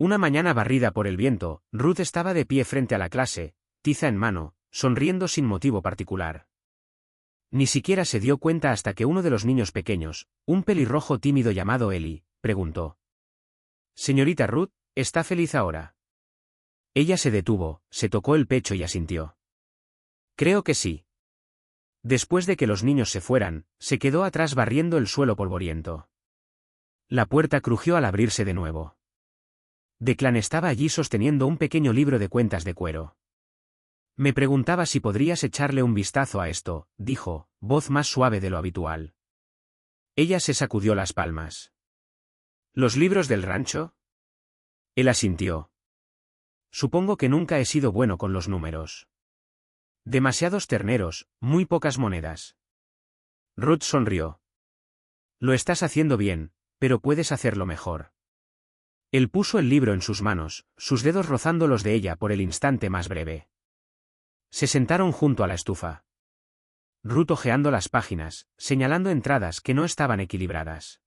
Una mañana barrida por el viento, Ruth estaba de pie frente a la clase, tiza en mano, sonriendo sin motivo particular. Ni siquiera se dio cuenta hasta que uno de los niños pequeños, un pelirrojo tímido llamado Eli, preguntó: «Señorita Ruth, ¿está feliz ahora?». Ella se detuvo, se tocó el pecho y asintió. «Creo que sí». Después de que los niños se fueran, se quedó atrás barriendo el suelo polvoriento. La puerta crujió al abrirse de nuevo. Declan estaba allí sosteniendo un pequeño libro de cuentas de cuero. «Me preguntaba si podrías echarle un vistazo a esto», dijo, voz más suave de lo habitual. Ella se sacudió las palmas. «¿Los libros del rancho?». Él asintió. «Supongo que nunca he sido bueno con los números. Demasiados terneros, muy pocas monedas». Ruth sonrió. «Lo estás haciendo bien, pero puedes hacerlo mejor». Él puso el libro en sus manos, sus dedos rozando los de ella por el instante más breve. Se sentaron junto a la estufa. Ruth hojeando las páginas, señalando entradas que no estaban equilibradas.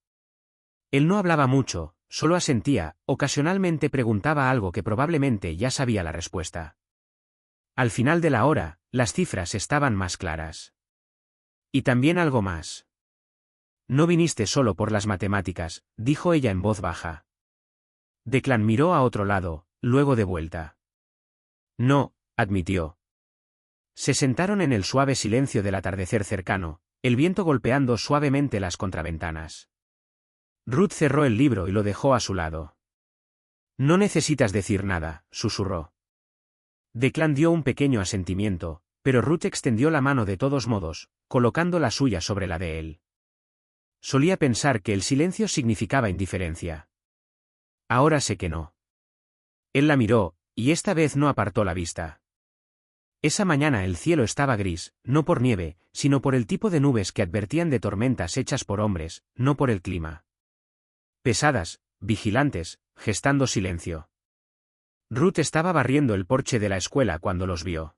Él no hablaba mucho, solo asentía, ocasionalmente preguntaba algo que probablemente ya sabía la respuesta. Al final de la hora, las cifras estaban más claras. Y también algo más. «No viniste solo por las matemáticas», dijo ella en voz baja. Declan miró a otro lado, luego de vuelta. «No», admitió. Se sentaron en el suave silencio del atardecer cercano, el viento golpeando suavemente las contraventanas. Ruth cerró el libro y lo dejó a su lado. «No necesitas decir nada», susurró. Declan dio un pequeño asentimiento, pero Ruth extendió la mano de todos modos, colocando la suya sobre la de él. Solía pensar que el silencio significaba indiferencia. Ahora sé que no. Él la miró, y esta vez no apartó la vista. Esa mañana el cielo estaba gris, no por nieve, sino por el tipo de nubes que advertían de tormentas hechas por hombres, no por el clima. Pesadas, vigilantes, gestando silencio. Ruth estaba barriendo el porche de la escuela cuando los vio.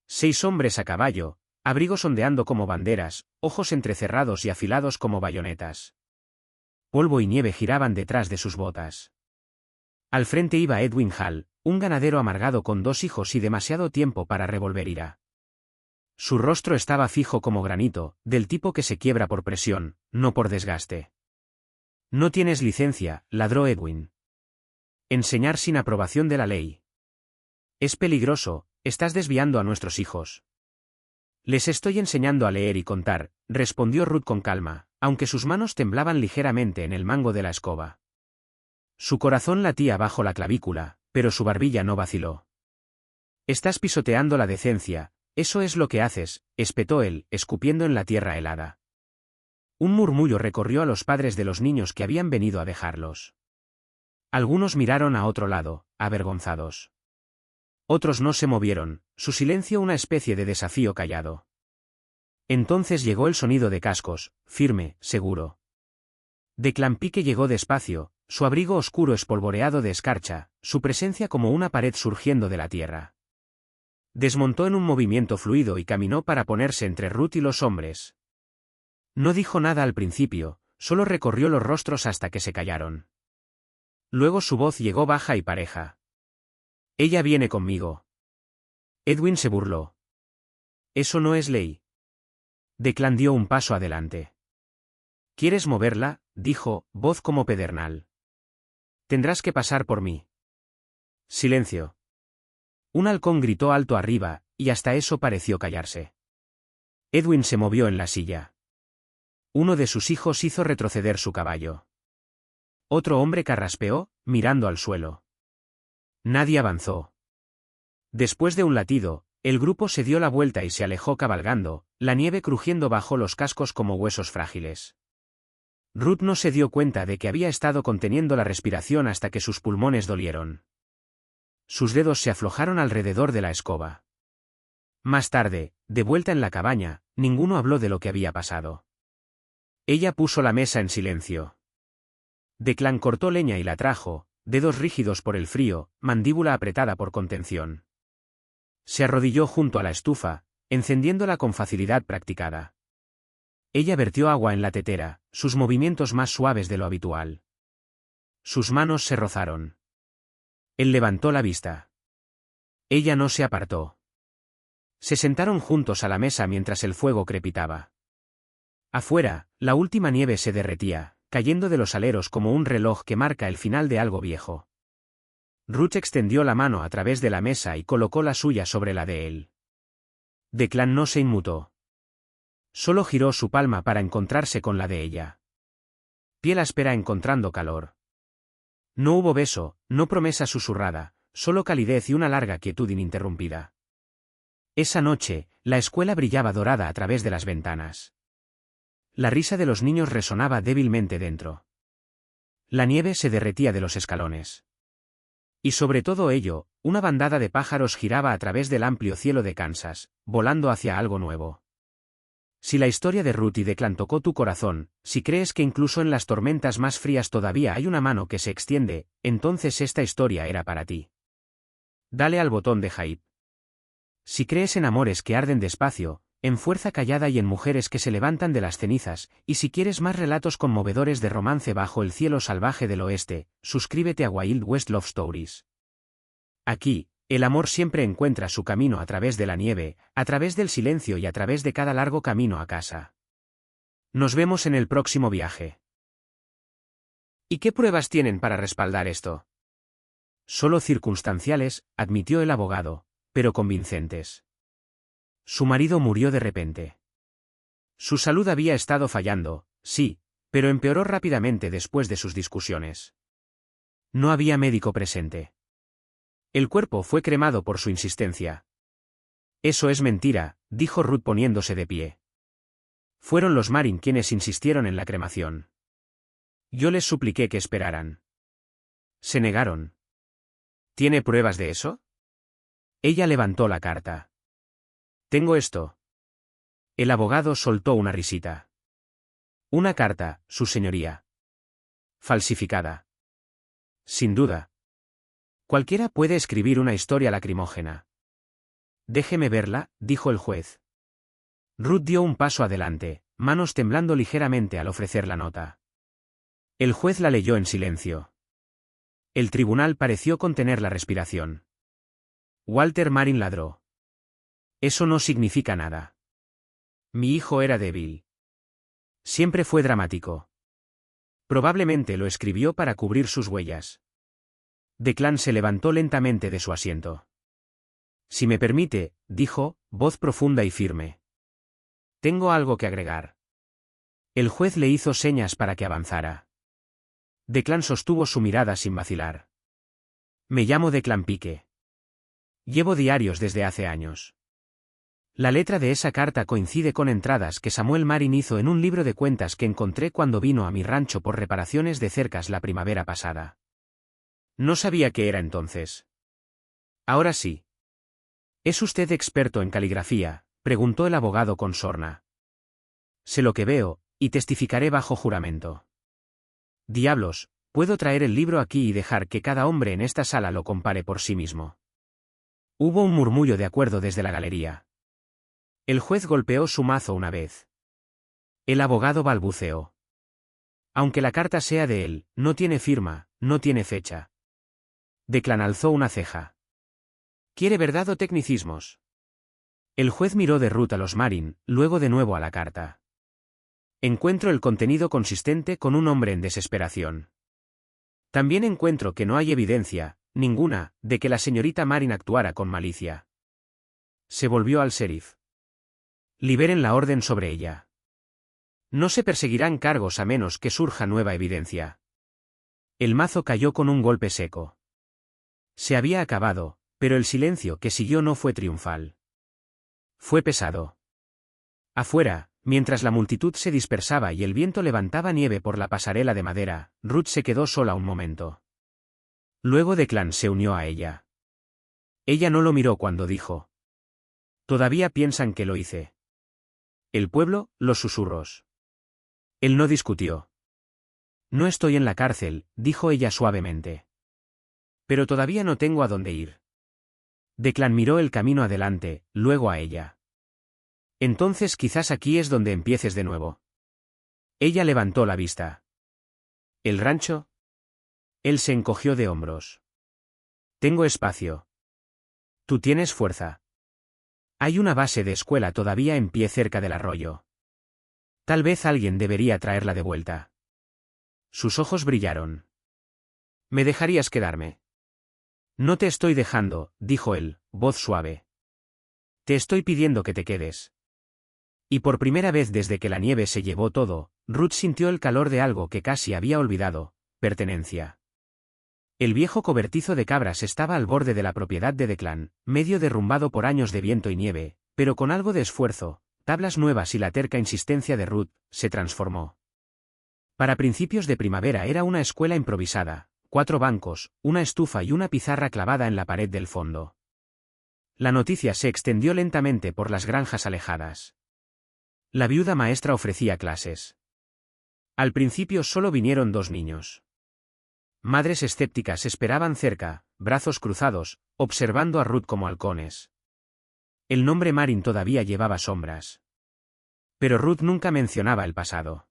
6 hombres a caballo, abrigos ondeando como banderas, ojos entrecerrados y afilados como bayonetas. Polvo y nieve giraban detrás de sus botas. Al frente iba Edwin Hall, un ganadero amargado con 2 hijos y demasiado tiempo para revolver ira. Su rostro estaba fijo como granito, del tipo que se quiebra por presión, no por desgaste. «No tienes licencia», ladró Edwin. «Enseñar sin aprobación de la ley. Es peligroso, estás desviando a nuestros hijos». «Les estoy enseñando a leer y contar», respondió Ruth con calma, aunque sus manos temblaban ligeramente en el mango de la escoba. Su corazón latía bajo la clavícula, pero su barbilla no vaciló. «Estás pisoteando la decencia, eso es lo que haces», espetó él, escupiendo en la tierra helada. Un murmullo recorrió a los padres de los niños que habían venido a dejarlos. Algunos miraron a otro lado, avergonzados. Otros no se movieron, su silencio una especie de desafío callado. Entonces llegó el sonido de cascos, firme, seguro. Declan Pike llegó despacio, su abrigo oscuro espolvoreado de escarcha, su presencia como una pared surgiendo de la tierra. Desmontó en un movimiento fluido y caminó para ponerse entre Ruth y los hombres. No dijo nada al principio, solo recorrió los rostros hasta que se callaron. Luego su voz llegó baja y pareja. «Ella viene conmigo». Edwin se burló. «Eso no es ley». Declan dio un paso adelante. «¿Quieres moverla?», dijo, voz como pedernal. «Tendrás que pasar por mí». Silencio. Un halcón gritó alto arriba, y hasta eso pareció callarse. Edwin se movió en la silla. Uno de sus hijos hizo retroceder su caballo. Otro hombre carraspeó, mirando al suelo. Nadie avanzó. Después de un latido, el grupo se dio la vuelta y se alejó cabalgando, la nieve crujiendo bajo los cascos como huesos frágiles. Ruth no se dio cuenta de que había estado conteniendo la respiración hasta que sus pulmones dolieron. Sus dedos se aflojaron alrededor de la escoba. Más tarde, de vuelta en la cabaña, ninguno habló de lo que había pasado. Ella puso la mesa en silencio. Declan cortó leña y la trajo, dedos rígidos por el frío, mandíbula apretada por contención. Se arrodilló junto a la estufa, encendiéndola con facilidad practicada. Ella vertió agua en la tetera, sus movimientos más suaves de lo habitual. Sus manos se rozaron. Él levantó la vista. Ella no se apartó. Se sentaron juntos a la mesa mientras el fuego crepitaba. Afuera, la última nieve se derretía, cayendo de los aleros como un reloj que marca el final de algo viejo. Ruth extendió la mano a través de la mesa y colocó la suya sobre la de él. Declan no se inmutó. Solo giró su palma para encontrarse con la de ella. Piel áspera encontrando calor. No hubo beso, no promesa susurrada, solo calidez y una larga quietud ininterrumpida. Esa noche, la escuela brillaba dorada a través de las ventanas. La risa de los niños resonaba débilmente dentro. La nieve se derretía de los escalones. Y sobre todo ello, una bandada de pájaros giraba a través del amplio cielo de Kansas, volando hacia algo nuevo. Si la historia de Ruth y Declan tocó tu corazón, si crees que incluso en las tormentas más frías todavía hay una mano que se extiende, entonces esta historia era para ti. Dale al botón de hype. Si crees en amores que arden despacio, en fuerza callada y en mujeres que se levantan de las cenizas, y si quieres más relatos conmovedores de romance bajo el cielo salvaje del oeste, suscríbete a Wild West Love Stories. Aquí, el amor siempre encuentra su camino a través de la nieve, a través del silencio y a través de cada largo camino a casa. Nos vemos en el próximo viaje. ¿Y qué pruebas tienen para respaldar esto? Solo circunstanciales, admitió el abogado, pero convincentes. Su marido murió de repente. Su salud había estado fallando, sí, pero empeoró rápidamente después de sus discusiones. No había médico presente. El cuerpo fue cremado por su insistencia. Eso es mentira, dijo Ruth poniéndose de pie. Fueron los Marin quienes insistieron en la cremación. Yo les supliqué que esperaran. Se negaron. ¿Tiene pruebas de eso? Ella levantó la carta. Tengo esto. El abogado soltó una risita. Una carta, su señoría. Falsificada. Sin duda. Cualquiera puede escribir una historia lacrimógena. Déjeme verla, dijo el juez. Ruth dio un paso adelante, manos temblando ligeramente al ofrecer la nota. El juez la leyó en silencio. El tribunal pareció contener la respiración. Walter Marin ladró. Eso no significa nada. Mi hijo era débil. Siempre fue dramático. Probablemente lo escribió para cubrir sus huellas. Declan se levantó lentamente de su asiento. Si me permite, dijo, voz profunda y firme. Tengo algo que agregar. El juez le hizo señas para que avanzara. Declan sostuvo su mirada sin vacilar. Me llamo Declan Pique. Llevo diarios desde hace años. La letra de esa carta coincide con entradas que Samuel Marin hizo en un libro de cuentas que encontré cuando vino a mi rancho por reparaciones de cercas la primavera pasada. No sabía qué era entonces. Ahora sí. ¿Es usted experto en caligrafía?, preguntó el abogado con sorna. Sé lo que veo, y testificaré bajo juramento. Diablos, puedo traer el libro aquí y dejar que cada hombre en esta sala lo compare por sí mismo. Hubo un murmullo de acuerdo desde la galería. El juez golpeó su mazo una vez. El abogado balbuceó. Aunque la carta sea de él, no tiene firma, no tiene fecha. Declan alzó una ceja. ¿Quiere verdad o tecnicismos? El juez miró de Ruth a los Marin, luego de nuevo a la carta. Encuentro el contenido consistente con un hombre en desesperación. También encuentro que no hay evidencia, ninguna, de que la señorita Marin actuara con malicia. Se volvió al sheriff. Liberen la orden sobre ella. No se perseguirán cargos a menos que surja nueva evidencia. El mazo cayó con un golpe seco. Se había acabado, pero el silencio que siguió no fue triunfal. Fue pesado. Afuera, mientras la multitud se dispersaba y el viento levantaba nieve por la pasarela de madera, Ruth se quedó sola un momento. Luego Declan se unió a ella. Ella no lo miró cuando dijo. Todavía piensan que lo hice. El pueblo, los susurros. Él no discutió. No estoy en la cárcel, dijo ella suavemente. Pero todavía no tengo a dónde ir. Declan miró el camino adelante, luego a ella. Entonces quizás aquí es donde empieces de nuevo. Ella levantó la vista. ¿El rancho? Él se encogió de hombros. Tengo espacio. Tú tienes fuerza. Hay una base de escuela todavía en pie cerca del arroyo. Tal vez alguien debería traerla de vuelta. Sus ojos brillaron. ¿Me dejarías quedarme? No te estoy dejando, dijo él, voz suave. Te estoy pidiendo que te quedes. Y por primera vez desde que la nieve se llevó todo, Ruth sintió el calor de algo que casi había olvidado: pertenencia. El viejo cobertizo de cabras estaba al borde de la propiedad de Declan, medio derrumbado por años de viento y nieve, pero con algo de esfuerzo, tablas nuevas y la terca insistencia de Ruth, se transformó. Para principios de primavera era una escuela improvisada: 4 bancos, una estufa y una pizarra clavada en la pared del fondo. La noticia se extendió lentamente por las granjas alejadas. La viuda maestra ofrecía clases. Al principio solo vinieron 2 niños. Madres escépticas esperaban cerca, brazos cruzados, observando a Ruth como halcones. El nombre Marin todavía llevaba sombras. Pero Ruth nunca mencionaba el pasado.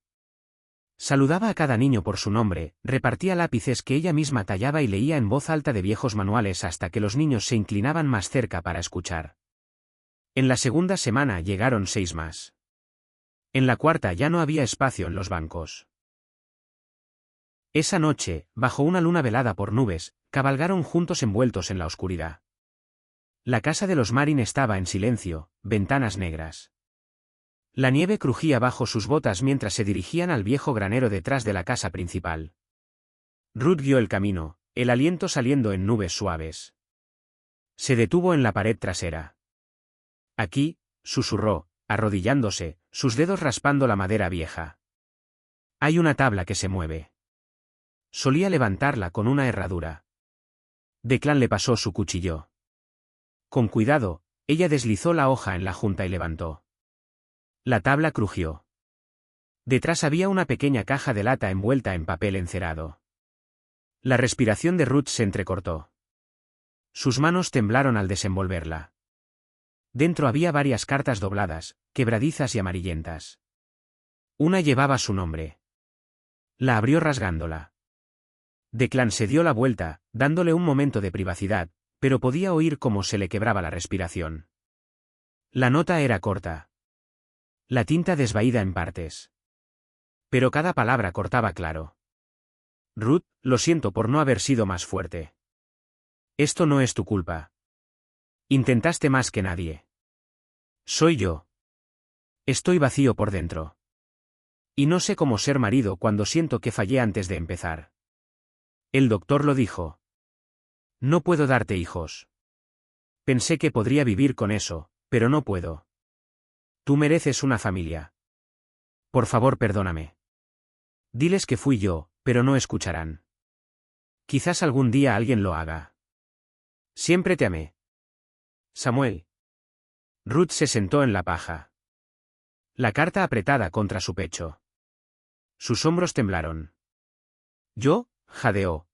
Saludaba a cada niño por su nombre, repartía lápices que ella misma tallaba y leía en voz alta de viejos manuales hasta que los niños se inclinaban más cerca para escuchar. En la segunda semana llegaron 6 más. En la cuarta ya no había espacio en los bancos. Esa noche, bajo una luna velada por nubes, cabalgaron juntos envueltos en la oscuridad. La casa de los Marin estaba en silencio, ventanas negras. La nieve crujía bajo sus botas mientras se dirigían al viejo granero detrás de la casa principal. Ruth guió el camino, el aliento saliendo en nubes suaves. Se detuvo en la pared trasera. Aquí, susurró, arrodillándose, sus dedos raspando la madera vieja. Hay una tabla que se mueve. Solía levantarla con una herradura. Declan le pasó su cuchillo. Con cuidado, ella deslizó la hoja en la junta y levantó. La tabla crujió. Detrás había una pequeña caja de lata envuelta en papel encerado. La respiración de Ruth se entrecortó. Sus manos temblaron al desenvolverla. Dentro había varias cartas dobladas, quebradizas y amarillentas. Una llevaba su nombre. La abrió rasgándola. Declan se dio la vuelta, dándole un momento de privacidad, pero podía oír cómo se le quebraba la respiración. La nota era corta. La tinta desvaída en partes. Pero cada palabra cortaba claro. Ruth, lo siento por no haber sido más fuerte. Esto no es tu culpa. Intentaste más que nadie. Soy yo. Estoy vacío por dentro. Y no sé cómo ser marido cuando siento que fallé antes de empezar. El doctor lo dijo. No puedo darte hijos. Pensé que podría vivir con eso, pero no puedo. Tú mereces una familia. Por favor, perdóname. Diles que fui yo, pero no escucharán. Quizás algún día alguien lo haga. Siempre te amé. Samuel. Ruth se sentó en la paja. La carta apretada contra su pecho. Sus hombros temblaron. ¿Yo? Jadeó.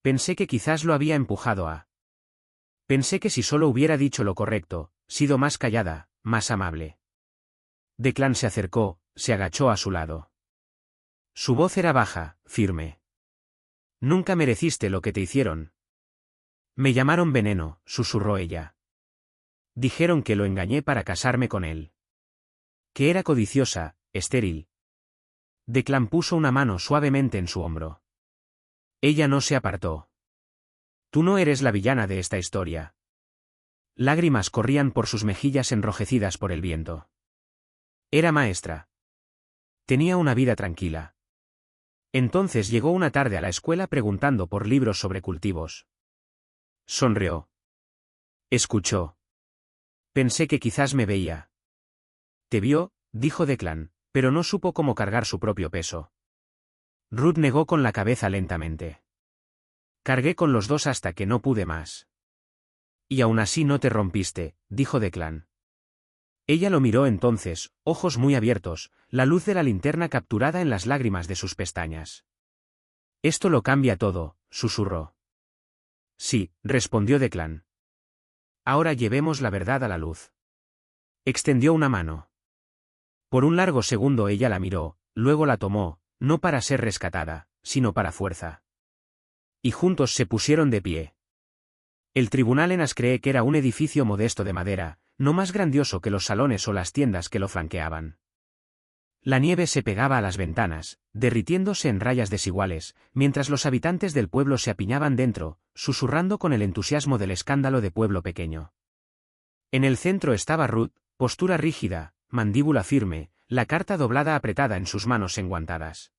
Pensé que quizás lo había empujado a. Pensé que si solo hubiera dicho lo correcto, sido más callada, más amable. Declan se acercó, se agachó a su lado. Su voz era baja, firme. Nunca mereciste lo que te hicieron. Me llamaron veneno, susurró ella. Dijeron que lo engañé para casarme con él. Que era codiciosa, estéril. Declan puso una mano suavemente en su hombro. Ella no se apartó. Tú no eres la villana de esta historia. Lágrimas corrían por sus mejillas enrojecidas por el viento. Era maestra. Tenía una vida tranquila. Entonces llegó una tarde a la escuela preguntando por libros sobre cultivos. Sonrió. Escuchó. Pensé que quizás me veía. Te vio, dijo Declan, pero no supo cómo cargar su propio peso. Ruth negó con la cabeza lentamente. Cargué con los 2 hasta que no pude más. Y aún así no te rompiste, dijo Declan. Ella lo miró entonces, ojos muy abiertos, la luz de la linterna capturada en las lágrimas de sus pestañas. Esto lo cambia todo, susurró. Sí, respondió Declan. Ahora llevemos la verdad a la luz. Extendió una mano. Por un largo segundo ella la miró, luego la tomó, no para ser rescatada, sino para fuerza. Y juntos se pusieron de pie. El tribunal Enas cree que era un edificio modesto de madera, no más grandioso que los salones o las tiendas que lo flanqueaban. La nieve se pegaba a las ventanas, derritiéndose en rayas desiguales, mientras los habitantes del pueblo se apiñaban dentro, susurrando con el entusiasmo del escándalo de pueblo pequeño. En el centro estaba Ruth, postura rígida, mandíbula firme, la carta doblada apretada en sus manos enguantadas.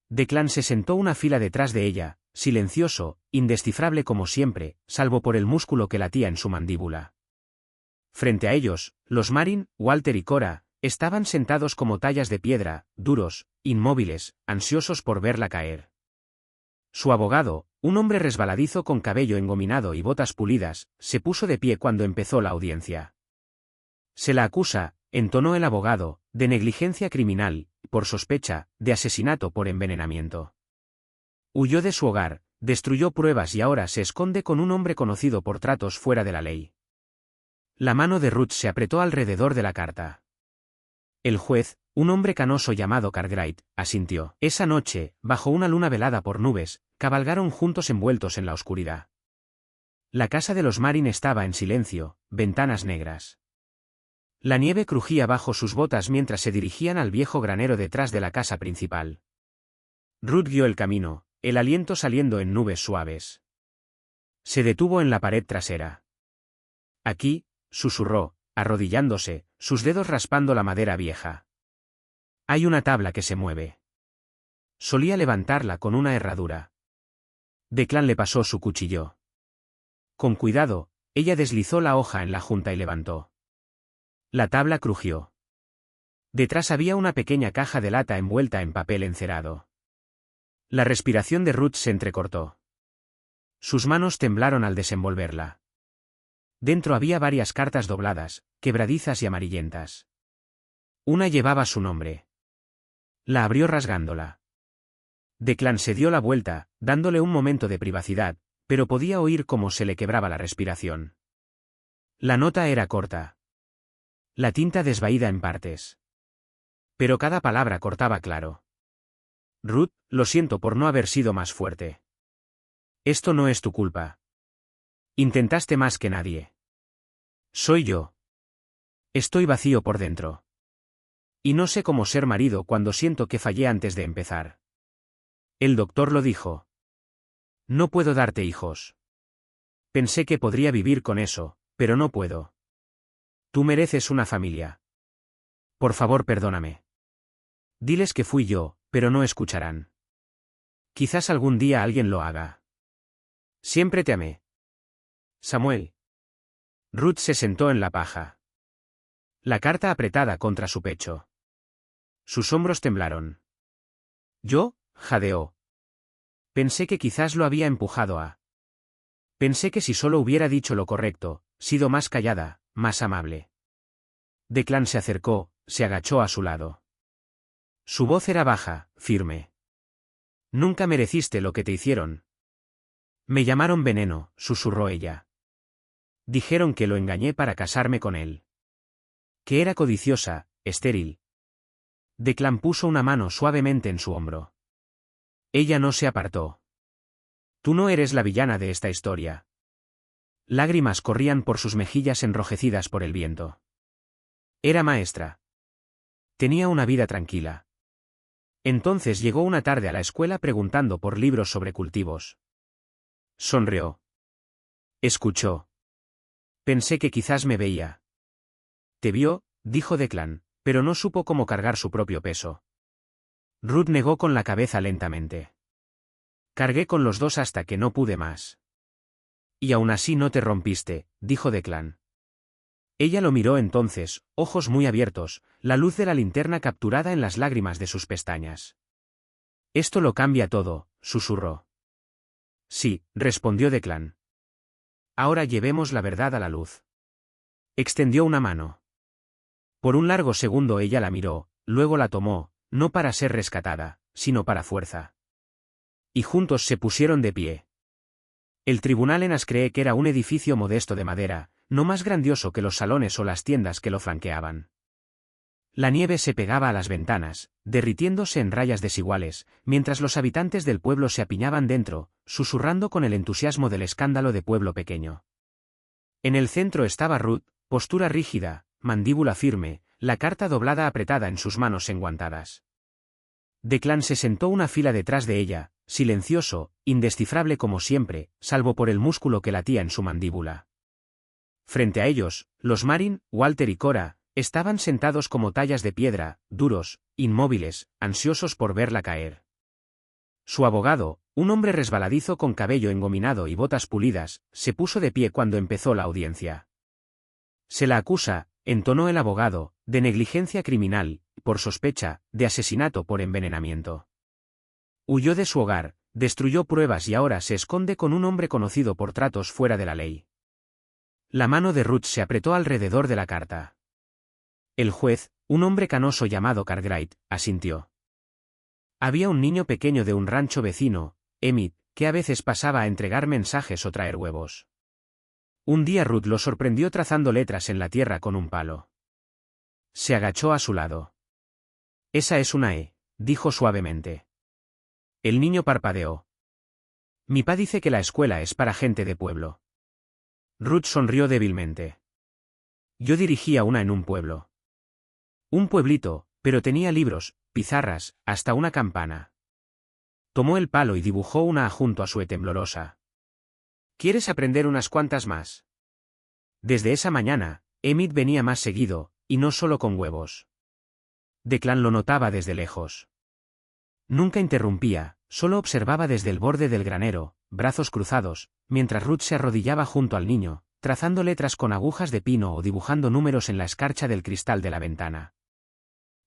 Declan se sentó una fila detrás de ella, silencioso, indescifrable como siempre, salvo por el músculo que latía en su mandíbula. Frente a ellos, los Marin, Walter y Cora, estaban sentados como tallas de piedra, duros, inmóviles, ansiosos por verla caer. Su abogado, un hombre resbaladizo con cabello engominado y botas pulidas, se puso de pie cuando empezó la audiencia. Se la acusa, entonó el abogado, de negligencia criminal, por sospecha, de asesinato por envenenamiento. Huyó de su hogar, destruyó pruebas y ahora se esconde con un hombre conocido por tratos fuera de la ley. La mano de Ruth se apretó alrededor de la carta. El juez, un hombre canoso llamado Cartwright, asintió. Esa noche, bajo una luna velada por nubes, cabalgaron juntos envueltos en la oscuridad. La casa de los Marin estaba en silencio, ventanas negras. La nieve crujía bajo sus botas mientras se dirigían al viejo granero detrás de la casa principal. Ruth guió el camino, el aliento saliendo en nubes suaves. Se detuvo en la pared trasera. Aquí, susurró, arrodillándose, sus dedos raspando la madera vieja. Hay una tabla que se mueve. Solía levantarla con una herradura. Declan le pasó su cuchillo. Con cuidado, ella deslizó la hoja en la junta y levantó. La tabla crujió. Detrás había una pequeña caja de lata envuelta en papel encerado. La respiración de Ruth se entrecortó. Sus manos temblaron al desenvolverla. Dentro había varias cartas dobladas, quebradizas y amarillentas. Una llevaba su nombre. La abrió rasgándola. Declan se dio la vuelta, dándole un momento de privacidad, pero podía oír cómo se le quebraba la respiración. La nota era corta. La tinta desvaída en partes. Pero cada palabra cortaba claro. Ruth, lo siento por no haber sido más fuerte. Esto no es tu culpa. Intentaste más que nadie. Soy yo. Estoy vacío por dentro. Y no sé cómo ser marido cuando siento que fallé antes de empezar. El doctor lo dijo. No puedo darte hijos. Pensé que podría vivir con eso, pero no puedo. Tú mereces una familia. Por favor, perdóname. Diles que fui yo, pero no escucharán. Quizás algún día alguien lo haga. Siempre te amé. Samuel. Ruth se sentó en la paja. La carta apretada contra su pecho. Sus hombros temblaron. ¿Yo? Jadeó. Pensé que quizás lo había empujado a. Pensé que si solo hubiera dicho lo correcto, sido más callada, más amable. Declan se acercó, se agachó a su lado. Su voz era baja, firme. Nunca mereciste lo que te hicieron. Me llamaron veneno, susurró ella. Dijeron que lo engañé para casarme con él. Que era codiciosa, estéril. Declan puso una mano suavemente en su hombro. Ella no se apartó. Tú no eres la villana de esta historia. Lágrimas corrían por sus mejillas enrojecidas por el viento. Era maestra. Tenía una vida tranquila. Entonces llegó una tarde a la escuela preguntando por libros sobre cultivos. Sonrió. Escuchó. Pensé que quizás me veía. Te vio, dijo Declan, pero no supo cómo cargar su propio peso. Ruth negó con la cabeza lentamente. Cargué con los dos hasta que no pude más. Y aún así no te rompiste, dijo Declan. Ella lo miró entonces, ojos muy abiertos, la luz de la linterna capturada en las lágrimas de sus pestañas. Esto lo cambia todo, susurró. Sí, respondió Declan. Ahora llevemos la verdad a la luz. Extendió una mano. Por un largo segundo ella la miró, luego la tomó, no para ser rescatada, sino para fuerza. Y juntos se pusieron de pie. El tribunal Enas cree que era un edificio modesto de madera, no más grandioso que los salones o las tiendas que lo flanqueaban. La nieve se pegaba a las ventanas, derritiéndose en rayas desiguales, mientras los habitantes del pueblo se apiñaban dentro, susurrando con el entusiasmo del escándalo de pueblo pequeño. En el centro estaba Ruth, postura rígida, mandíbula firme, la carta doblada apretada en sus manos enguantadas. Declan se sentó una fila detrás de ella, silencioso, indescifrable como siempre, salvo por el músculo que latía en su mandíbula. Frente a ellos, los Marin, Walter y Cora, estaban sentados como tallas de piedra, duros, inmóviles, ansiosos por verla caer. Su abogado, un hombre resbaladizo con cabello engominado y botas pulidas, se puso de pie cuando empezó la audiencia. Se la acusa, entonó el abogado, de negligencia criminal, por sospecha, de asesinato por envenenamiento. Huyó de su hogar, destruyó pruebas y ahora se esconde con un hombre conocido por tratos fuera de la ley. La mano de Ruth se apretó alrededor de la carta. El juez, un hombre canoso llamado Cartwright, asintió. Había un niño pequeño de un rancho vecino, Emmett, que a veces pasaba a entregar mensajes o traer huevos. Un día Ruth lo sorprendió trazando letras en la tierra con un palo. Se agachó a su lado. «Esa es una E», dijo suavemente. El niño parpadeó. «Mi pa dice que la escuela es para gente de pueblo». Ruth sonrió débilmente. «Yo dirigía una en un pueblo. Un pueblito, pero tenía libros, pizarras, hasta una campana». Tomó el palo y dibujó una A junto a su E temblorosa. «¿Quieres aprender unas cuantas más?» Desde esa mañana, Emmett venía más seguido, y no solo con huevos. Declan lo notaba desde lejos. Nunca interrumpía, solo observaba desde el borde del granero, brazos cruzados, mientras Ruth se arrodillaba junto al niño, trazando letras con agujas de pino o dibujando números en la escarcha del cristal de la ventana.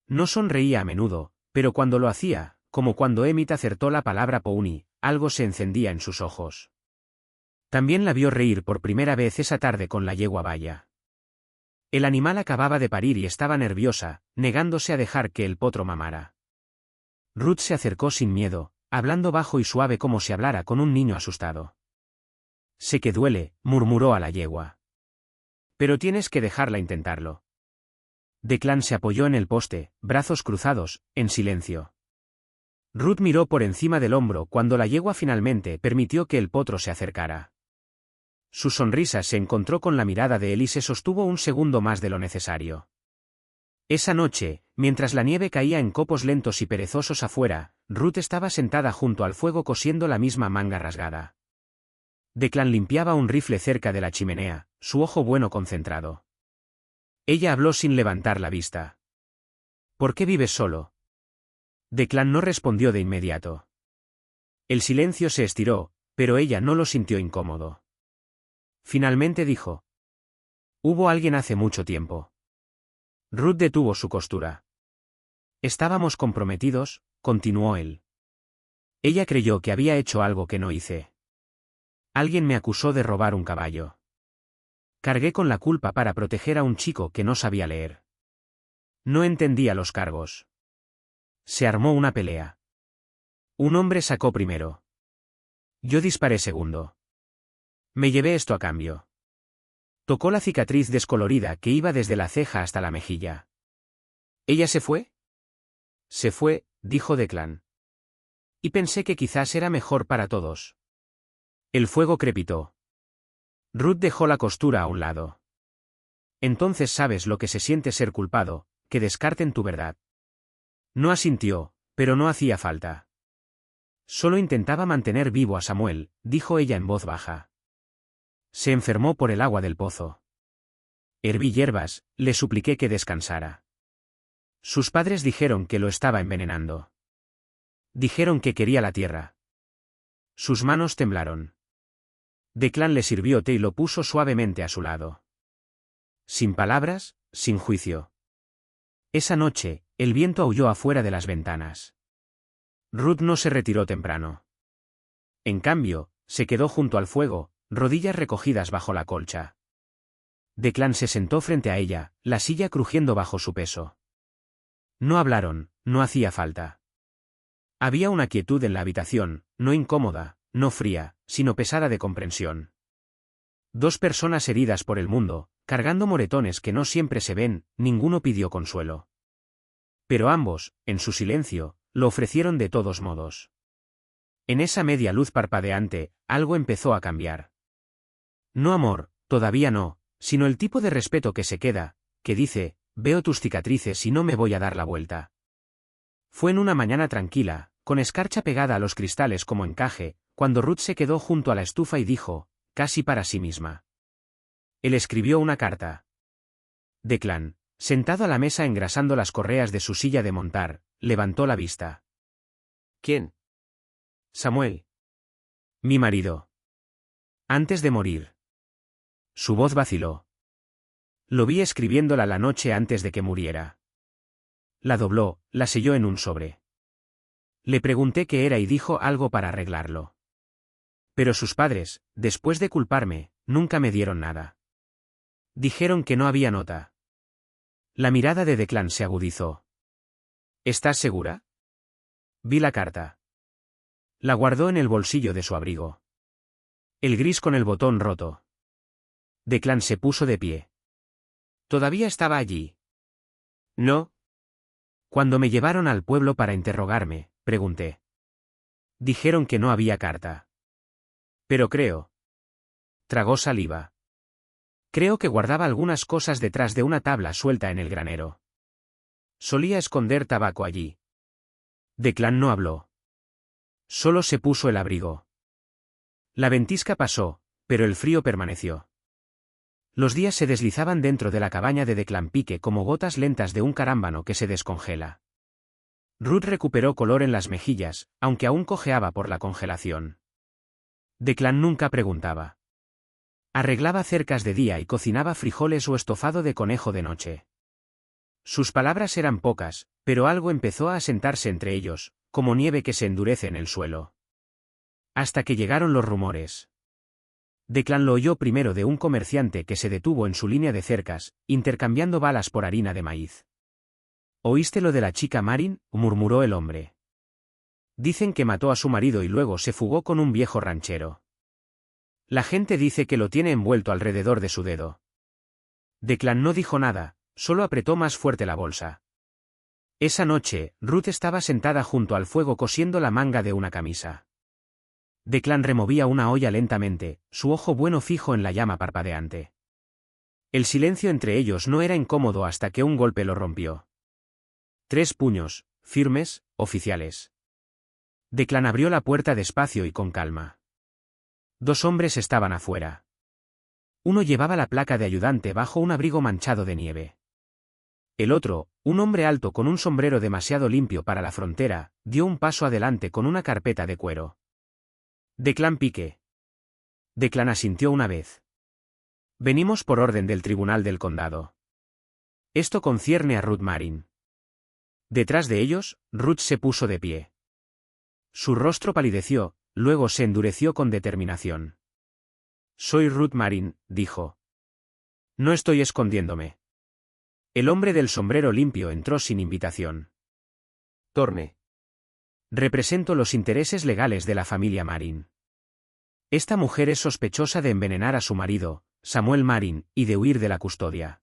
No sonreía a menudo, pero cuando lo hacía, como cuando Emmett acertó la palabra pony, algo se encendía en sus ojos. También la vio reír por primera vez esa tarde con la yegua Baya. El animal acababa de parir y estaba nerviosa, negándose a dejar que el potro mamara. Ruth se acercó sin miedo, hablando bajo y suave como si hablara con un niño asustado. «Sé que duele», murmuró a la yegua. «Pero tienes que dejarla intentarlo». Declan se apoyó en el poste, brazos cruzados, en silencio. Ruth miró por encima del hombro cuando la yegua finalmente permitió que el potro se acercara. Su sonrisa se encontró con la mirada de él y se sostuvo un segundo más de lo necesario. Esa noche, mientras la nieve caía en copos lentos y perezosos afuera, Ruth estaba sentada junto al fuego cosiendo la misma manga rasgada. Declan limpiaba un rifle cerca de la chimenea, su ojo bueno concentrado. Ella habló sin levantar la vista. «¿Por qué vives solo?» Declan no respondió de inmediato. El silencio se estiró, pero ella no lo sintió incómodo. Finalmente dijo. «Hubo alguien hace mucho tiempo». Ruth detuvo su costura. «Estábamos comprometidos», continuó él. Ella creyó que había hecho algo que no hice. Alguien me acusó de robar un caballo. Cargué con la culpa para proteger a un chico que no sabía leer. No entendía los cargos. Se armó una pelea. Un hombre sacó primero. Yo disparé segundo. Me llevé esto a cambio. Tocó la cicatriz descolorida que iba desde la ceja hasta la mejilla. ¿Ella se fue? Se fue, dijo Declan. Y pensé que quizás era mejor para todos. El fuego crepitó. Ruth dejó la costura a un lado. Entonces sabes lo que se siente ser culpado, que descarten tu verdad. No asintió, pero no hacía falta. Solo intentaba mantener vivo a Samuel, dijo ella en voz baja. Se enfermó por el agua del pozo. Herví hierbas, le supliqué que descansara. Sus padres dijeron que lo estaba envenenando. Dijeron que quería la tierra. Sus manos temblaron. Declan le sirvió té y lo puso suavemente a su lado. Sin palabras, sin juicio. Esa noche, el viento aulló afuera de las ventanas. Ruth no se retiró temprano. En cambio, se quedó junto al fuego, rodillas recogidas bajo la colcha. Declan se sentó frente a ella, la silla crujiendo bajo su peso. No hablaron, no hacía falta. Había una quietud en la habitación, no incómoda, no fría, sino pesada de comprensión. Dos personas heridas por el mundo, cargando moretones que no siempre se ven, ninguno pidió consuelo. Pero ambos, en su silencio, lo ofrecieron de todos modos. En esa media luz parpadeante, algo empezó a cambiar. No amor, todavía no, sino el tipo de respeto que se queda, que dice, veo tus cicatrices y no me voy a dar la vuelta. Fue en una mañana tranquila, con escarcha pegada a los cristales como encaje, cuando Ruth se quedó junto a la estufa y dijo, casi para sí misma. Él escribió una carta. Declan, sentado a la mesa engrasando las correas de su silla de montar, levantó la vista. ¿Quién? Samuel. Mi marido. Antes de morir. Su voz vaciló. Lo vi escribiéndola la noche antes de que muriera. La dobló, la selló en un sobre. Le pregunté qué era y dijo algo para arreglarlo. Pero sus padres, después de culparme, nunca me dieron nada. Dijeron que no había nota. La mirada de Declan se agudizó. ¿Estás segura? Vi la carta. La guardó en el bolsillo de su abrigo. El gris con el botón roto. Declan se puso de pie. ¿Todavía estaba allí? No. Cuando me llevaron al pueblo para interrogarme, pregunté. Dijeron que no había carta. Pero creo. Tragó saliva. Creo que guardaba algunas cosas detrás de una tabla suelta en el granero. Solía esconder tabaco allí. Declan no habló. Solo se puso el abrigo. La ventisca pasó, pero el frío permaneció. Los días se deslizaban dentro de la cabaña de Declan Pique como gotas lentas de un carámbano que se descongela. Ruth recuperó color en las mejillas, aunque aún cojeaba por la congelación. Declan nunca preguntaba. Arreglaba cercas de día y cocinaba frijoles o estofado de conejo de noche. Sus palabras eran pocas, pero algo empezó a asentarse entre ellos, como nieve que se endurece en el suelo. Hasta que llegaron los rumores. Declan lo oyó primero de un comerciante que se detuvo en su línea de cercas, intercambiando balas por harina de maíz. ¿Oíste lo de la chica Marin?, murmuró el hombre. Dicen que mató a su marido y luego se fugó con un viejo ranchero. La gente dice que lo tiene envuelto alrededor de su dedo. Declan no dijo nada, solo apretó más fuerte la bolsa. Esa noche, Ruth estaba sentada junto al fuego cosiendo la manga de una camisa. Declan removía una olla lentamente, su ojo bueno fijo en la llama parpadeante. El silencio entre ellos no era incómodo hasta que un golpe lo rompió. 3 puños, firmes, oficiales. Declan abrió la puerta despacio y con calma. 2 hombres estaban afuera. Uno llevaba la placa de ayudante bajo un abrigo manchado de nieve. El otro, un hombre alto con un sombrero demasiado limpio para la frontera, dio un paso adelante con una carpeta de cuero. Declan Pique. Declan asintió una vez. Venimos por orden del Tribunal del Condado. Esto concierne a Ruth Marin. Detrás de ellos, Ruth se puso de pie. Su rostro palideció, luego se endureció con determinación. Soy Ruth Marin, dijo. No estoy escondiéndome. El hombre del sombrero limpio entró sin invitación. Torne. Represento los intereses legales de la familia Marin. Esta mujer es sospechosa de envenenar a su marido, Samuel Marin, y de huir de la custodia.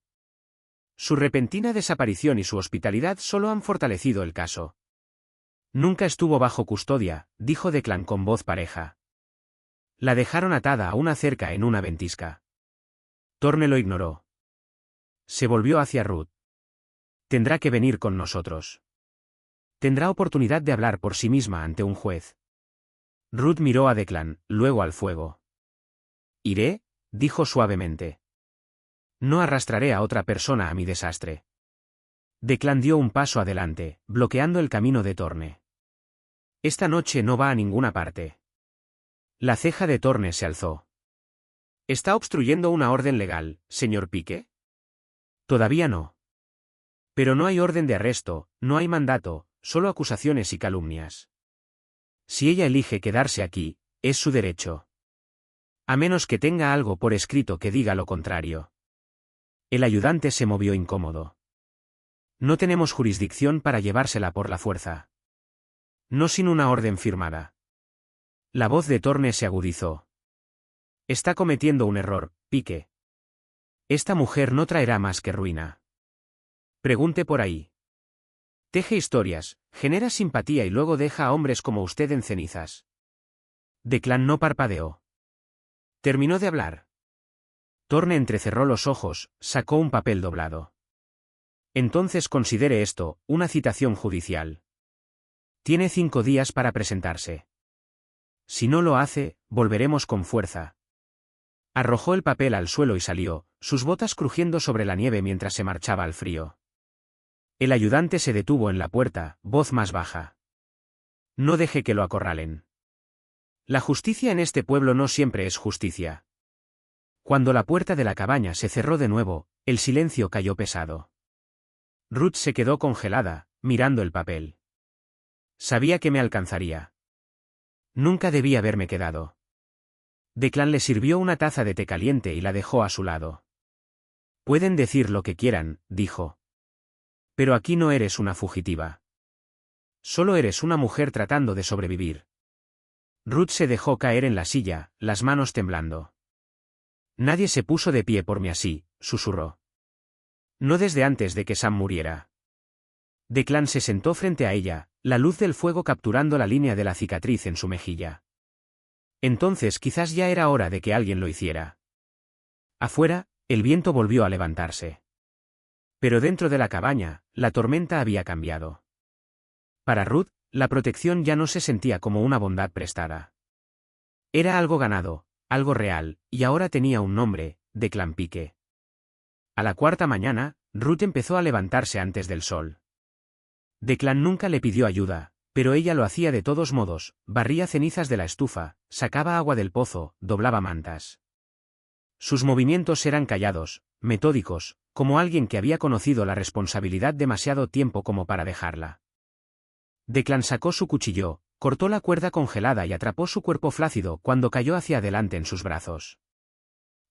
Su repentina desaparición y su hospitalidad solo han fortalecido el caso. Nunca estuvo bajo custodia, dijo Declan con voz pareja. La dejaron atada a una cerca en una ventisca. Torne lo ignoró. Se volvió hacia Ruth. Tendrá que venir con nosotros. Tendrá oportunidad de hablar por sí misma ante un juez. Ruth miró a Declan, luego al fuego. «Iré», dijo suavemente. «No arrastraré a otra persona a mi desastre». Declan dio un paso adelante, bloqueando el camino de Torne. «Esta noche no va a ninguna parte». La ceja de Torne se alzó. «¿Está obstruyendo una orden legal, señor Pique?» «Todavía no. Pero no hay orden de arresto, no hay mandato, solo acusaciones y calumnias. Si ella elige quedarse aquí, es su derecho. A menos que tenga algo por escrito que diga lo contrario». El ayudante se movió incómodo. «No tenemos jurisdicción para llevársela por la fuerza. No sin una orden firmada». La voz de Torne se agudizó. «Está cometiendo un error, Pique. Esta mujer no traerá más que ruina. Pregunte por ahí. Teje historias, genera simpatía y luego deja a hombres como usted en cenizas. Declan no parpadeó. Terminó de hablar. Thorne entrecerró los ojos, sacó un papel doblado. Entonces considere esto, una citación judicial. Tiene 5 días para presentarse. Si no lo hace, volveremos con fuerza. Arrojó el papel al suelo y salió, sus botas crujiendo sobre la nieve mientras se marchaba al frío. El ayudante se detuvo en la puerta, voz más baja. No deje que lo acorralen. La justicia en este pueblo no siempre es justicia. Cuando la puerta de la cabaña se cerró de nuevo, el silencio cayó pesado. Ruth se quedó congelada, mirando el papel. Sabía que me alcanzaría. Nunca debí haberme quedado. Declan le sirvió una taza de té caliente y la dejó a su lado. Pueden decir lo que quieran, dijo. Pero aquí no eres una fugitiva. Solo eres una mujer tratando de sobrevivir. Ruth se dejó caer en la silla, las manos temblando. Nadie se puso de pie por mí así, susurró. No desde antes de que Sam muriera. Declan se sentó frente a ella, la luz del fuego capturando la línea de la cicatriz en su mejilla. Entonces quizás ya era hora de que alguien lo hiciera. Afuera, el viento volvió a levantarse. Pero dentro de la cabaña, la tormenta había cambiado. Para Ruth, la protección ya no se sentía como una bondad prestada. Era algo ganado, algo real, y ahora tenía un nombre, Declan Pike. A la 4ª mañana, Ruth empezó a levantarse antes del sol. Declan nunca le pidió ayuda, pero ella lo hacía de todos modos, barría cenizas de la estufa, sacaba agua del pozo, doblaba mantas. Sus movimientos eran callados, metódicos, como alguien que había conocido la responsabilidad demasiado tiempo como para dejarla. Declan sacó su cuchillo, cortó la cuerda congelada y atrapó su cuerpo flácido cuando cayó hacia adelante en sus brazos.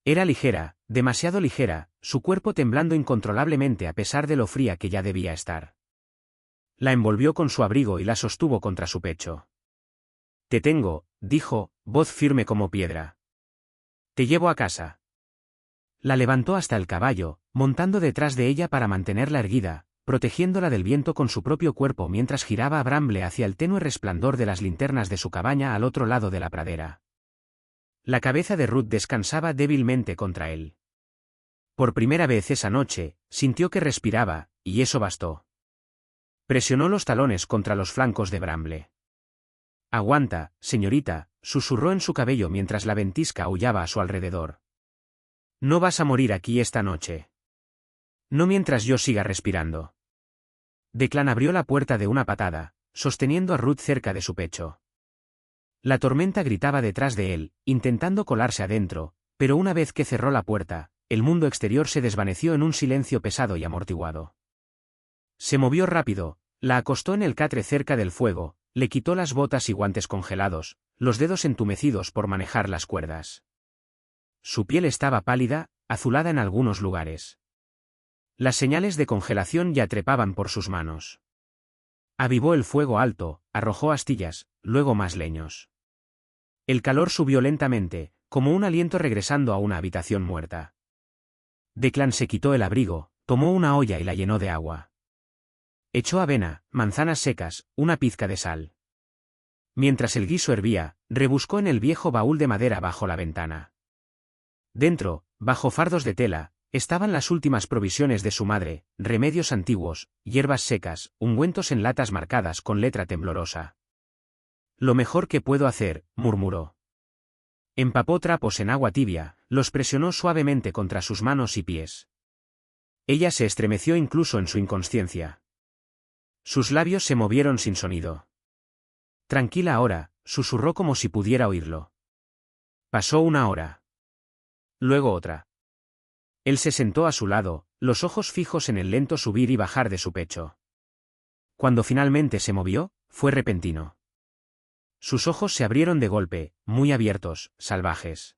Era ligera, demasiado ligera, su cuerpo temblando incontrolablemente a pesar de lo fría que ya debía estar. La envolvió con su abrigo y la sostuvo contra su pecho. Te tengo, dijo, voz firme como piedra. Te llevo a casa. La levantó hasta el caballo, montando detrás de ella para mantenerla erguida, protegiéndola del viento con su propio cuerpo mientras giraba a Bramble hacia el tenue resplandor de las linternas de su cabaña al otro lado de la pradera. La cabeza de Ruth descansaba débilmente contra él. Por primera vez esa noche, sintió que respiraba, y eso bastó. Presionó los talones contra los flancos de Bramble. Aguanta, señorita, susurró en su cabello mientras la ventisca aullaba a su alrededor. No vas a morir aquí esta noche. No mientras yo siga respirando. Declan abrió la puerta de una patada, sosteniendo a Ruth cerca de su pecho. La tormenta gritaba detrás de él, intentando colarse adentro, pero una vez que cerró la puerta, el mundo exterior se desvaneció en un silencio pesado y amortiguado. Se movió rápido, la acostó en el catre cerca del fuego, le quitó las botas y guantes congelados, los dedos entumecidos por manejar las cuerdas. Su piel estaba pálida, azulada en algunos lugares. Las señales de congelación ya trepaban por sus manos. Avivó el fuego alto, arrojó astillas, luego más leños. El calor subió lentamente, como un aliento regresando a una habitación muerta. Declan se quitó el abrigo, tomó una olla y la llenó de agua. Echó avena, manzanas secas, una pizca de sal. Mientras el guiso hervía, rebuscó en el viejo baúl de madera bajo la ventana. Dentro, bajo fardos de tela, estaban las últimas provisiones de su madre, remedios antiguos, hierbas secas, ungüentos en latas marcadas con letra temblorosa. Lo mejor que puedo hacer, murmuró. Empapó trapos en agua tibia, los presionó suavemente contra sus manos y pies. Ella se estremeció incluso en su inconsciencia. Sus labios se movieron sin sonido. Tranquila ahora, susurró como si pudiera oírlo. Pasó una hora. Luego otra. Él se sentó a su lado, los ojos fijos en el lento subir y bajar de su pecho. Cuando finalmente se movió, fue repentino. Sus ojos se abrieron de golpe, muy abiertos, salvajes.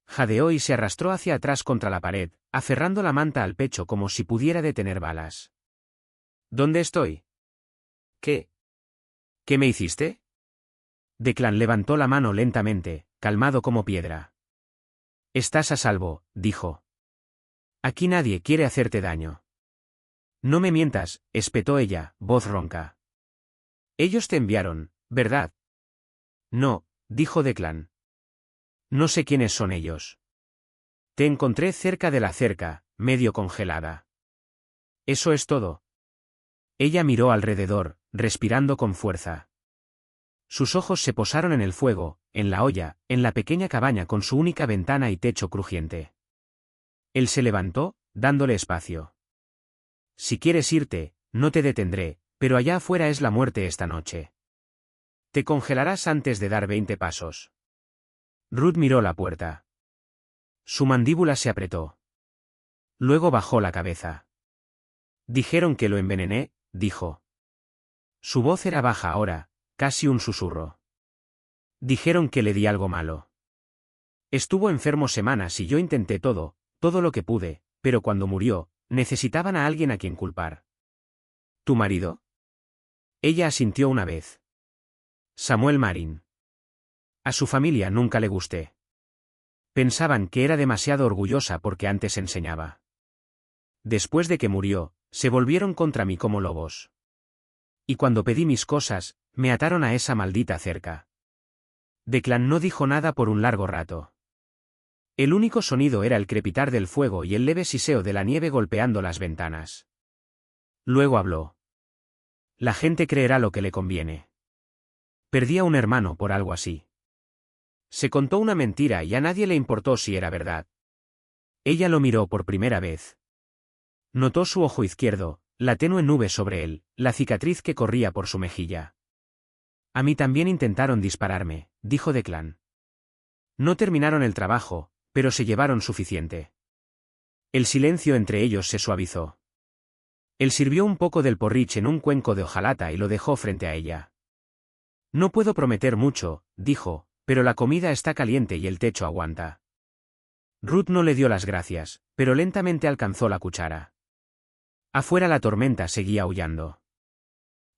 Jadeó y se arrastró hacia atrás contra la pared, aferrando la manta al pecho como si pudiera detener balas. ¿Dónde estoy? ¿Qué? ¿Qué me hiciste? Declan levantó la mano lentamente, calmado como piedra. Estás a salvo, dijo. Aquí nadie quiere hacerte daño. No me mientas, espetó ella, voz ronca. Ellos te enviaron, ¿verdad? No, dijo Declan. No sé quiénes son ellos. Te encontré cerca de la cerca, medio congelada. ¿Eso es todo? Ella miró alrededor, respirando con fuerza. Sus ojos se posaron en el fuego, en la olla, en la pequeña cabaña con su única ventana y techo crujiente. Él se levantó, dándole espacio. Si quieres irte, no te detendré, pero allá afuera es la muerte esta noche. Te congelarás antes de dar 20 pasos. Ruth miró la puerta. Su mandíbula se apretó. Luego bajó la cabeza. Dijeron que lo envenené, dijo. Su voz era baja ahora, casi un susurro. Dijeron que le di algo malo. Estuvo enfermo semanas y yo intenté todo lo que pude, pero cuando murió, necesitaban a alguien a quien culpar. ¿Tu marido? Ella asintió una vez. Samuel Marin. A su familia nunca le gusté. Pensaban que era demasiado orgullosa porque antes enseñaba. Después de que murió, se volvieron contra mí como lobos. Y cuando pedí mis cosas, me ataron a esa maldita cerca. Declan no dijo nada por un largo rato. El único sonido era el crepitar del fuego y el leve siseo de la nieve golpeando las ventanas. Luego habló. La gente creerá lo que le conviene. Perdí a un hermano por algo así. Se contó una mentira y a nadie le importó si era verdad. Ella lo miró por primera vez. Notó su ojo izquierdo, la tenue nube sobre él, la cicatriz que corría por su mejilla. A mí también intentaron dispararme, dijo Declan. No terminaron el trabajo, pero se llevaron suficiente. El silencio entre ellos se suavizó. Él sirvió un poco del porridge en un cuenco de hojalata y lo dejó frente a ella. No puedo prometer mucho, dijo, pero la comida está caliente y el techo aguanta. Ruth no le dio las gracias, pero lentamente alcanzó la cuchara. Afuera la tormenta seguía aullando.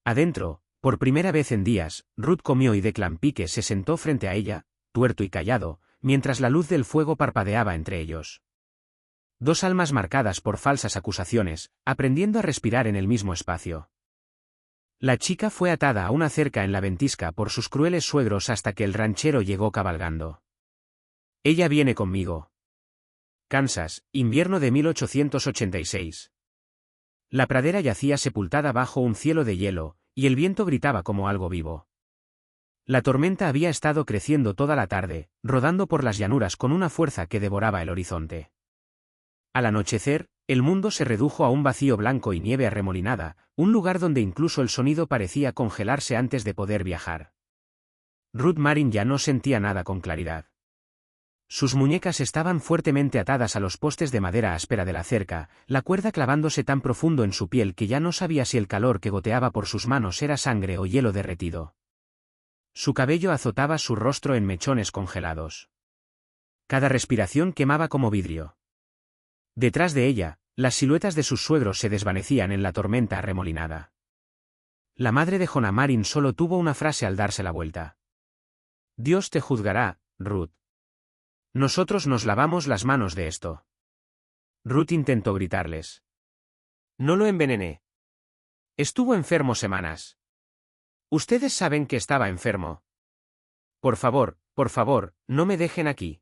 Adentro, por primera vez en días, Ruth comió y Declan Pike se sentó frente a ella, tuerto y callado, mientras la luz del fuego parpadeaba entre ellos. Dos almas marcadas por falsas acusaciones, aprendiendo a respirar en el mismo espacio. La chica fue atada a una cerca en la ventisca por sus crueles suegros hasta que el ranchero llegó cabalgando. Ella viene conmigo. Kansas, invierno de 1886. La pradera yacía sepultada bajo un cielo de hielo, y el viento gritaba como algo vivo. La tormenta había estado creciendo toda la tarde, rodando por las llanuras con una fuerza que devoraba el horizonte. Al anochecer, el mundo se redujo a un vacío blanco y nieve arremolinada, un lugar donde incluso el sonido parecía congelarse antes de poder viajar. Ruth Marin ya no sentía nada con claridad. Sus muñecas estaban fuertemente atadas a los postes de madera áspera de la cerca, la cuerda clavándose tan profundo en su piel que ya no sabía si el calor que goteaba por sus manos era sangre o hielo derretido. Su cabello azotaba su rostro en mechones congelados. Cada respiración quemaba como vidrio. Detrás de ella, las siluetas de sus suegros se desvanecían en la tormenta arremolinada. La madre de Jonah Marin solo tuvo una frase al darse la vuelta. Dios te juzgará, Ruth. Nosotros nos lavamos las manos de esto. Ruth intentó gritarles. No lo envenené. Estuvo enfermo semanas. Ustedes saben que estaba enfermo. Por favor, no me dejen aquí.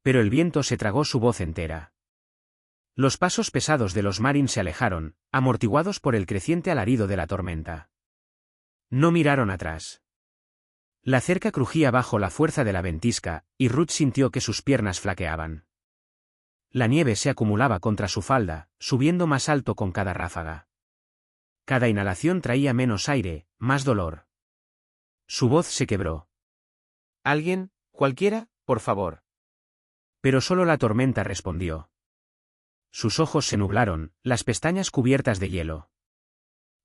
Pero el viento se tragó su voz entera. Los pasos pesados de los Marin se alejaron, amortiguados por el creciente alarido de la tormenta. No miraron atrás. La cerca crujía bajo la fuerza de la ventisca, y Ruth sintió que sus piernas flaqueaban. La nieve se acumulaba contra su falda, subiendo más alto con cada ráfaga. Cada inhalación traía menos aire, más dolor. Su voz se quebró. ¿Alguien, cualquiera, por favor? Pero solo la tormenta respondió. Sus ojos se nublaron, las pestañas cubiertas de hielo.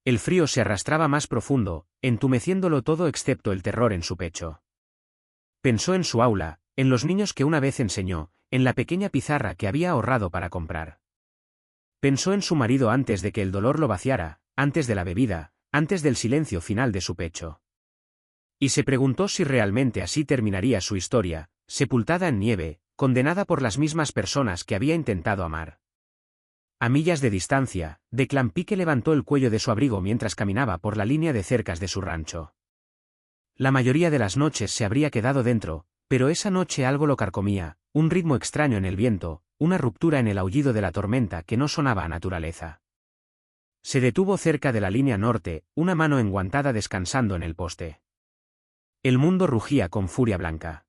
El frío se arrastraba más profundo, entumeciéndolo todo excepto el terror en su pecho. Pensó en su aula, en los niños que una vez enseñó, en la pequeña pizarra que había ahorrado para comprar. Pensó en su marido antes de que el dolor lo vaciara, antes de la bebida, antes del silencio final de su pecho. Y se preguntó si realmente así terminaría su historia, sepultada en nieve, condenada por las mismas personas que había intentado amar. A millas de distancia, Declan Pike levantó el cuello de su abrigo mientras caminaba por la línea de cercas de su rancho. La mayoría de las noches se habría quedado dentro, pero esa noche algo lo carcomía, un ritmo extraño en el viento, una ruptura en el aullido de la tormenta que no sonaba a naturaleza. Se detuvo cerca de la línea norte, una mano enguantada descansando en el poste. El mundo rugía con furia blanca.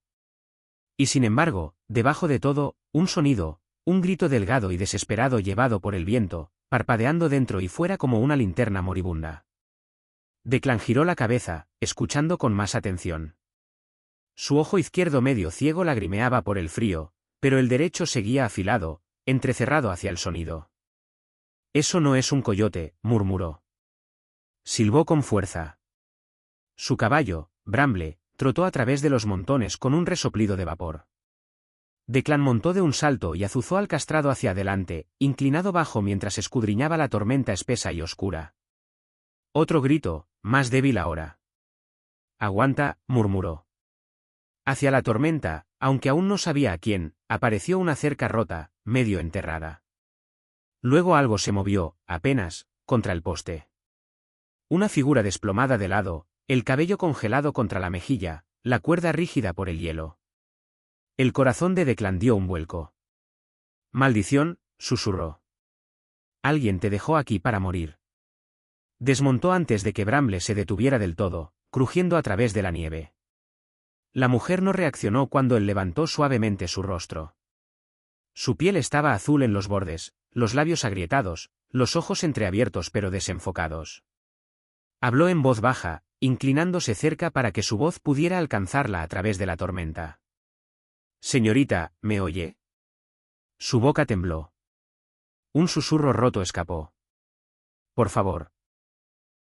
Y sin embargo, debajo de todo, un sonido, un grito delgado y desesperado llevado por el viento, parpadeando dentro y fuera como una linterna moribunda. Declan giró la cabeza, escuchando con más atención. Su ojo izquierdo medio ciego lagrimeaba por el frío, pero el derecho seguía afilado, entrecerrado hacia el sonido. «Eso no es un coyote», murmuró. Silbó con fuerza. Su caballo, Bramble, trotó a través de los montones con un resoplido de vapor. Declan montó de un salto y azuzó al castrado hacia adelante, inclinado bajo mientras escudriñaba la tormenta espesa y oscura. Otro grito, más débil ahora. «Aguanta», murmuró. Hacia la tormenta, aunque aún no sabía a quién, apareció una cerca rota, medio enterrada. Luego algo se movió, apenas, contra el poste. Una figura desplomada de lado, el cabello congelado contra la mejilla, la cuerda rígida por el hielo. El corazón de Declan dio un vuelco. «Maldición», susurró. «Alguien te dejó aquí para morir». Desmontó antes de que Bramble se detuviera del todo, crujiendo a través de la nieve. La mujer no reaccionó cuando él levantó suavemente su rostro. Su piel estaba azul en los bordes, los labios agrietados, los ojos entreabiertos pero desenfocados. Habló en voz baja, inclinándose cerca para que su voz pudiera alcanzarla a través de la tormenta. «Señorita, ¿me oye?» Su boca tembló. Un susurro roto escapó. «Por favor,